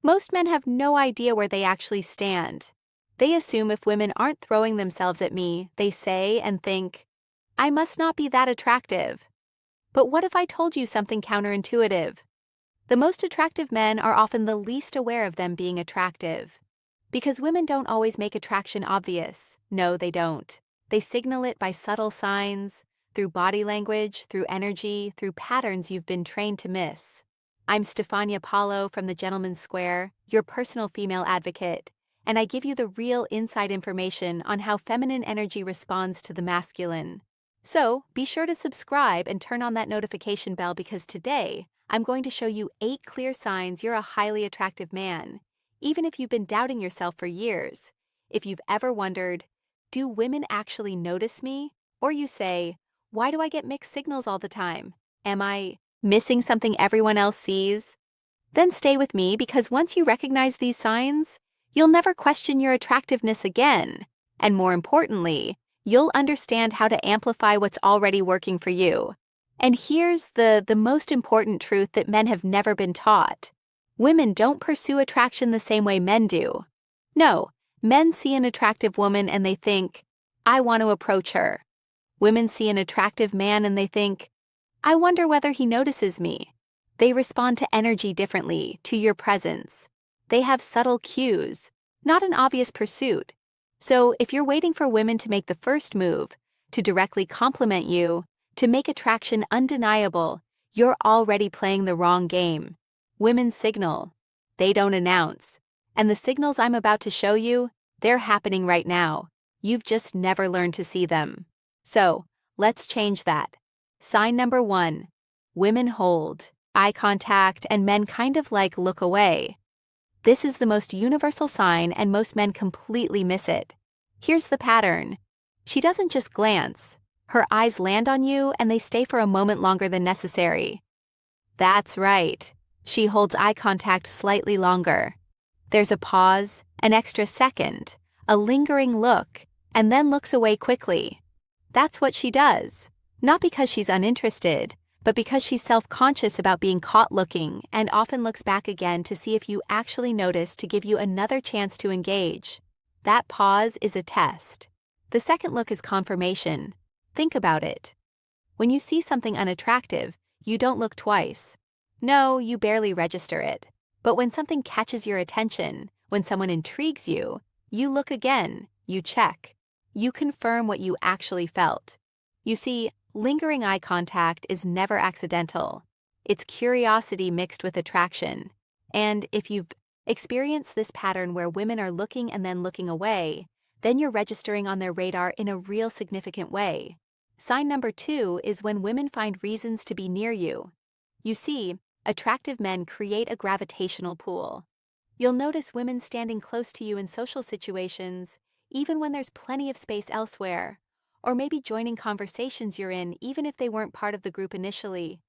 Most men have no idea where they actually stand. They assume if women aren't throwing themselves at me, they say and think, I must not be that attractive. But what if I told you something counterintuitive? The most attractive men are often the least aware of them being attractive. Because women don't always make attraction obvious. No, they don't. They signal it by subtle signs, through body language, through energy, through patterns you've been trained to miss. I'm Stefania Paulo from the Gentleman's Square, your personal female advocate, and I give you the real inside information on how feminine energy responds to the masculine. So, be sure to subscribe and turn on that notification bell because today, I'm going to show you 8 clear signs you're a highly attractive man, even if you've been doubting yourself for years. If you've ever wondered, do women actually notice me? Or you say, why do I get mixed signals all the time? Am I missing something everyone else sees? Then stay with me because once you recognize these signs, you'll never question your attractiveness again. And more importantly, you'll understand how to amplify what's already working for you. And here's the most important truth that men have never been taught. Women don't pursue attraction the same way men do. No, men see an attractive woman and they think, I want to approach her. Women see an attractive man and they think, I wonder whether he notices me. They respond to energy differently, to your presence. They have subtle cues, not an obvious pursuit. So if you're waiting for women to make the first move, to directly compliment you, to make attraction undeniable, you're already playing the wrong game. Women signal. They don't announce. And the signals I'm about to show you, they're happening right now. You've just never learned to see them. So, let's change that. Sign number 1. Women hold eye contact and men kind of like look away. This is the most universal sign and most men completely miss it. Here's the pattern. She doesn't just glance. Her eyes land on you and they stay for a moment longer than necessary. That's right. She holds eye contact slightly longer. There's a pause, an extra second, a lingering look, and then looks away quickly. That's what she does. Not because she's uninterested, but because she's self-conscious about being caught looking and often looks back again to see if you actually notice to give you another chance to engage. That pause is a test. The second look is confirmation. Think about it. When you see something unattractive, you don't look twice. No, you barely register it. But when something catches your attention, when someone intrigues you, you look again, you check. You confirm what you actually felt. You see, lingering eye contact is never accidental. It's curiosity mixed with attraction. And if you've experienced this pattern where women are looking and then looking away, then you're registering on their radar in a real significant way. Sign number 2 is when women find reasons to be near you. You see, attractive men create a gravitational pull. You'll notice women standing close to you in social situations, even when there's plenty of space elsewhere, or maybe joining conversations you're in even if they weren't part of the group initially.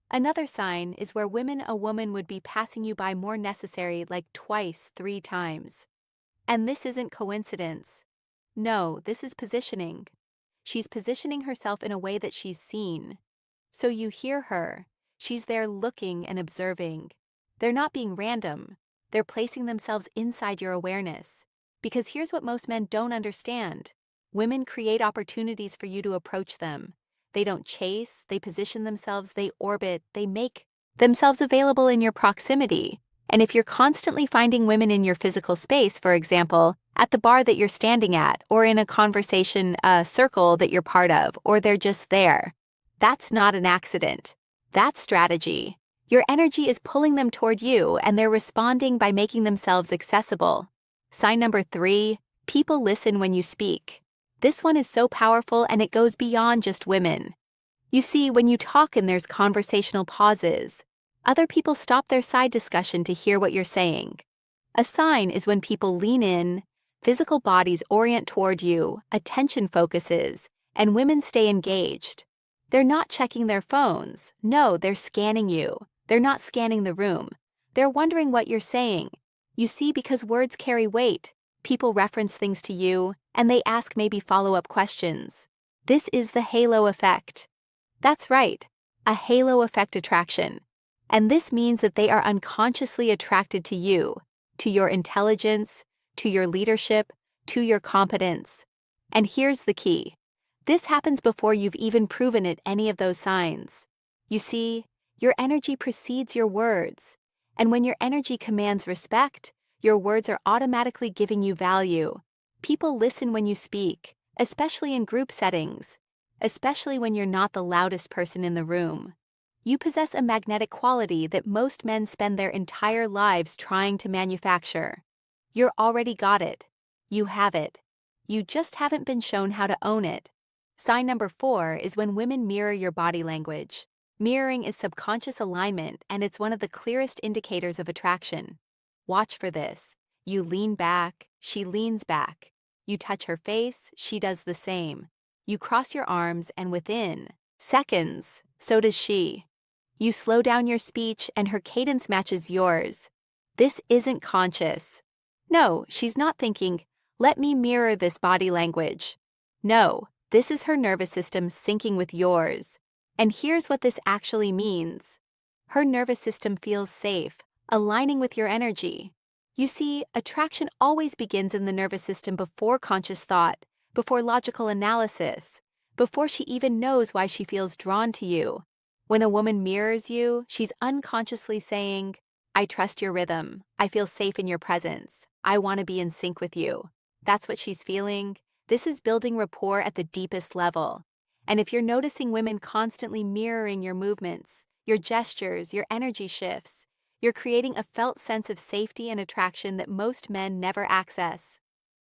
Another sign is where a woman would be passing you by more necessary, like twice, 3 times. And this isn't coincidence. No, this is positioning. She's positioning herself in a way that she's seen. So you hear her. She's there looking and observing. They're not being random. They're placing themselves inside your awareness. Because here's what most men don't understand. Women create opportunities for you to approach them. They don't chase, they position themselves, they orbit, they make themselves available in your proximity. And if you're constantly finding women in your physical space, for example, at the bar that you're standing at, or in a conversation circle that you're part of, or they're just there, that's not an accident. That's strategy. Your energy is pulling them toward you, and they're responding by making themselves accessible. Sign number 3, people listen when you speak. This one is so powerful and it goes beyond just women. You see, when you talk and there's conversational pauses, other people stop their side discussion to hear what you're saying. A sign is when people lean in, physical bodies orient toward you, attention focuses, and women stay engaged. They're not checking their phones. No, they're scanning you. They're not scanning the room. They're wondering what you're saying. You see, because words carry weight, people reference things to you, and they ask maybe follow-up questions. This is the halo effect. That's right, a halo effect attraction. And this means that they are unconsciously attracted to you, to your intelligence, to your leadership, to your competence. And here's the key. This happens before you've even proven it any of those signs. You see, your energy precedes your words. And when your energy commands respect, your words are automatically giving you value. People listen when you speak, especially in group settings, especially when you're not the loudest person in the room. You possess a magnetic quality that most men spend their entire lives trying to manufacture. You're already got it. You have it. You just haven't been shown how to own it. Sign number 4 is when women mirror your body language. Mirroring is subconscious alignment, and it's one of the clearest indicators of attraction. Watch for this. You lean back, she leans back. You touch her face, she does the same. You cross your arms, and within seconds, so does she. You slow down your speech, and her cadence matches yours. This isn't conscious. No, she's not thinking, let me mirror this body language. No, this is her nervous system syncing with yours. And here's what this actually means. Her nervous system feels safe, aligning with your energy. You see, attraction always begins in the nervous system before conscious thought, before logical analysis, before she even knows why she feels drawn to you. When a woman mirrors you, she's unconsciously saying, I trust your rhythm, I feel safe in your presence, I want to be in sync with you. That's what she's feeling. This is building rapport at the deepest level. And if you're noticing women constantly mirroring your movements, your gestures, your energy shifts, you're creating a felt sense of safety and attraction that most men never access.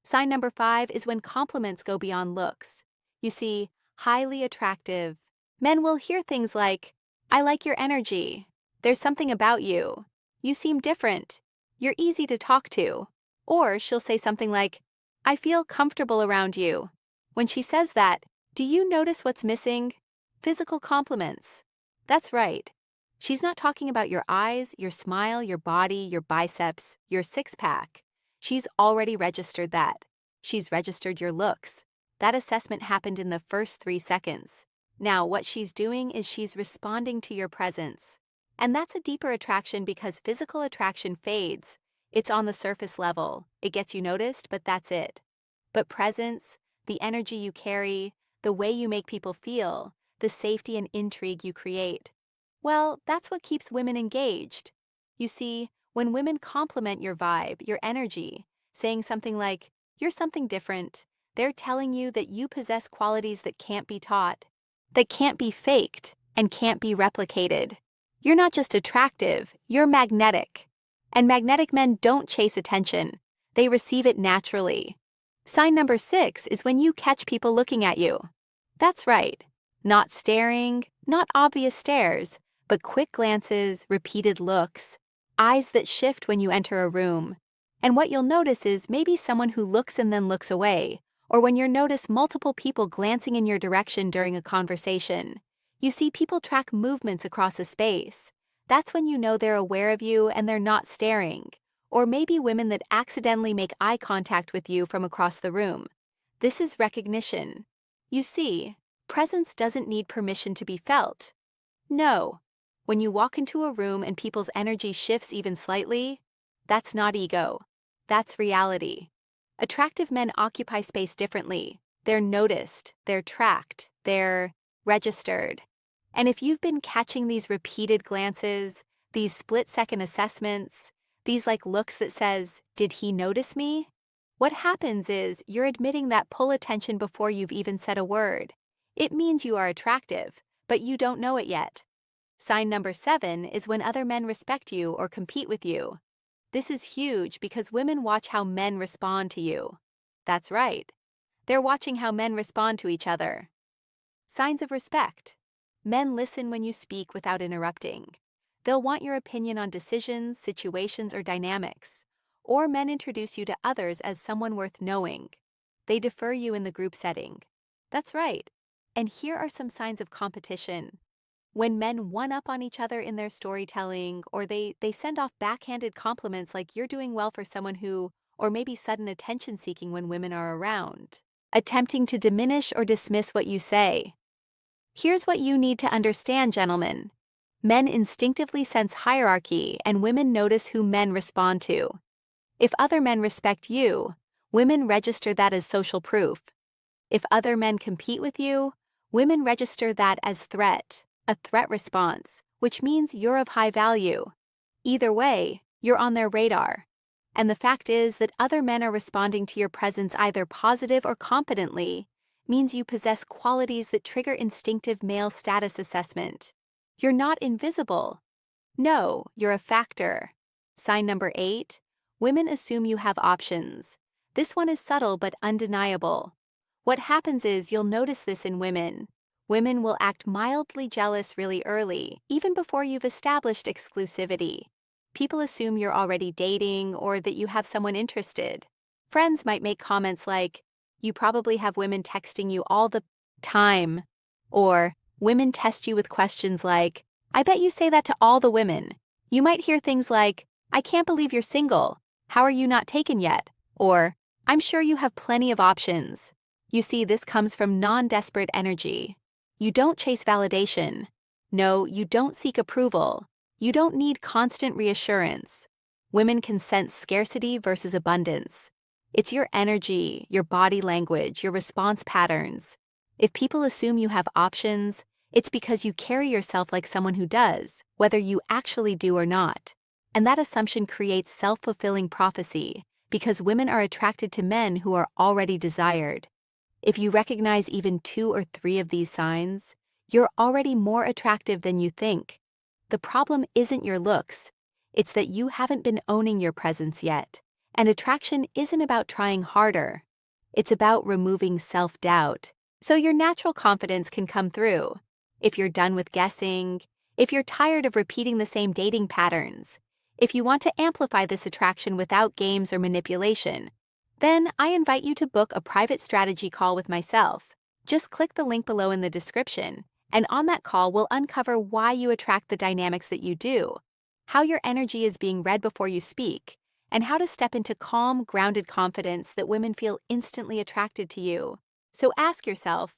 Sign number 5 is when compliments go beyond looks. You see, highly attractive. Men will hear things like, I like your energy. There's something about you. You seem different. You're easy to talk to. Or she'll say something like, I feel comfortable around you. When she says that, do you notice what's missing? Physical compliments. That's right. She's not talking about your eyes, your smile, your body, your biceps, your six-pack. She's already registered that. She's registered your looks. That assessment happened in the first 3 seconds. Now, what she's doing is she's responding to your presence. And that's a deeper attraction because physical attraction fades. It's on the surface level. It gets you noticed, but that's it. But presence, the energy you carry, the way you make people feel, the safety and intrigue you create, well, that's what keeps women engaged. You see, when women compliment your vibe, your energy, saying something like, you're something different, they're telling you that you possess qualities that can't be taught, that can't be faked, and can't be replicated. You're not just attractive, you're magnetic. And magnetic men don't chase attention. They receive it naturally. Sign number 6 is when you catch people looking at you. That's right. Not staring, not obvious stares, but quick glances, repeated looks, eyes that shift when you enter a room. And what you'll notice is maybe someone who looks and then looks away, or when you notice multiple people glancing in your direction during a conversation. You see people track movements across a space. That's when you know they're aware of you and they're not staring. Or maybe women that accidentally make eye contact with you from across the room. This is recognition. You see, presence doesn't need permission to be felt. No. When you walk into a room and people's energy shifts even slightly, that's not ego. That's reality. Attractive men occupy space differently. They're noticed, they're tracked, they're registered. And if you've been catching these repeated glances, these split-second assessments, these looks that says, did he notice me? What happens is you're admitting that pull attention before you've even said a word. It means you are attractive, but you don't know it yet. Sign number 7 is when other men respect you or compete with you. This is huge because women watch how men respond to you. That's right. They're watching how men respond to each other. Signs of respect. Men listen when you speak without interrupting. They'll want your opinion on decisions, situations, or dynamics. Or men introduce you to others as someone worth knowing. They defer you in the group setting. That's right. And here are some signs of competition. When men one-up on each other in their storytelling, or they send off backhanded compliments like you're doing well for someone who, or maybe sudden attention-seeking when women are around. Attempting to diminish or dismiss what you say. Here's what you need to understand, gentlemen. Men instinctively sense hierarchy, and women notice who men respond to. If other men respect you, women register that as social proof. If other men compete with you, women register that as a threat response, which means you're of high value. Either way, you're on their radar. And the fact is that other men are responding to your presence either positive or competently means you possess qualities that trigger instinctive male status assessment. You're not invisible. No, you're a factor. Sign number 8, women assume you have options. This one is subtle but undeniable. What happens is you'll notice this in women. Women will act mildly jealous really early, even before you've established exclusivity. People assume you're already dating or that you have someone interested. Friends might make comments like, "You probably have women texting you all the time." Or, women test you with questions like, "I bet you say that to all the women." You might hear things like, "I can't believe you're single. How are you not taken yet?" Or, "I'm sure you have plenty of options." You see, this comes from non-desperate energy. You don't chase validation. No, you don't seek approval. You don't need constant reassurance. Women can sense scarcity versus abundance. It's your energy, your body language, your response patterns. If people assume you have options, it's because you carry yourself like someone who does, whether you actually do or not. And that assumption creates self-fulfilling prophecy, because women are attracted to men who are already desired. If you recognize even 2 or 3 of these signs, you're already more attractive than you think. The problem isn't your looks, it's that you haven't been owning your presence yet. And attraction isn't about trying harder. It's about removing self-doubt, so your natural confidence can come through. If you're done with guessing, if you're tired of repeating the same dating patterns, if you want to amplify this attraction without games or manipulation, then I invite you to book a private strategy call with myself. Just click the link below in the description, and on that call we'll uncover why you attract the dynamics that you do, how your energy is being read before you speak, and how to step into calm, grounded confidence that women feel instantly attracted to you. So ask yourself,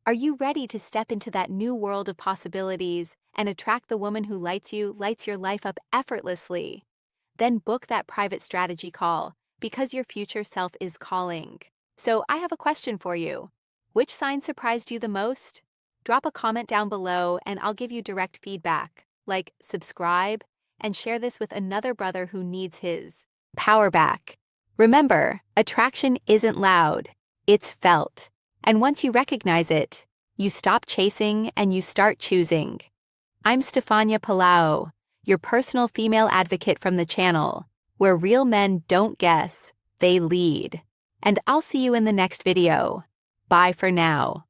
are you ready to step into that new world of possibilities and attract the woman who lights your life up effortlessly? Then book that private strategy call, because your future self is calling. So I have a question for you. Which sign surprised you the most? Drop a comment down below and I'll give you direct feedback, like subscribe and share this with another brother who needs his power back. Remember, attraction isn't loud, it's felt. And once you recognize it, you stop chasing and you start choosing. I'm Stefania Palau, your personal female advocate from the channel, where real men don't guess, they lead. And I'll see you in the next video. Bye for now.